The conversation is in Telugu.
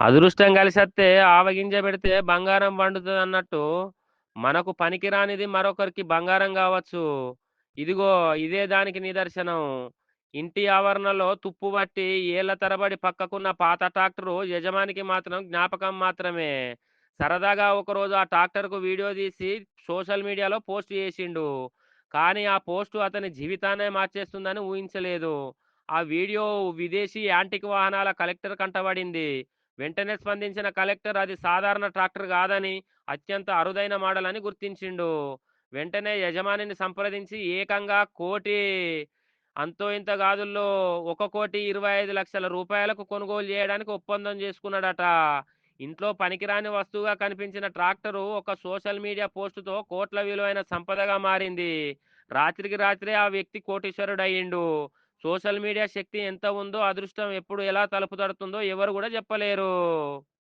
అదృష్టం కలిసొస్తే ఆవగింజ పెడితే బంగారం పండుతుందన్నట్టు మనకు పనికిరానిది మరొకరికి బంగారం కావచ్చు. ఇదిగో ఇదే దానికి నిదర్శనం. ఇంటి ఆవరణలో తుప్పు పట్టి ఏళ్ల తరబడి పక్కకున్న పాత ట్రాక్టరు యజమానికి మాత్రం జ్ఞాపకం మాత్రమే. సరదాగా ఒకరోజు ఆ ట్రాక్టర్కు వీడియో తీసి సోషల్ మీడియాలో పోస్ట్ చేసిండు. కానీ ఆ పోస్టు అతని జీవితాన్నే మార్చేస్తుందని ఊహించలేదు. ఆ వీడియో విదేశీ యాంటిక్ వాహనాల కలెక్టర్ కంటబడింది. వెంటనే స్పందించిన కలెక్టర్ అది సాధారణ ట్రాక్టర్ కాదని, అత్యంత అరుదైన మోడల్ అని గుర్తించిండు. వెంటనే యజమానిని సంప్రదించి ఏకంగా కోటి అంతో ఇంత గాదుల్లో 1,25,00,000 రూపాయలకు కొనుగోలు చేయడానికి ఒప్పందం చేసుకున్నాడట. ఇంట్లో పనికిరాని వస్తువుగా కనిపించిన ట్రాక్టరు ఒక సోషల్ మీడియా పోస్టుతో కోట్ల విలువైన సంపదగా మారింది. రాత్రికి రాత్రే ఆ వ్యక్తి కోటీశ్వరుడయ్యిండు. సోషల్ మీడియా శక్తి ఎంత ఉందో, అదృష్టం ఎప్పుడు ఎలా తలుపు తడుతుందో ఎవరు కూడా చెప్పలేరు.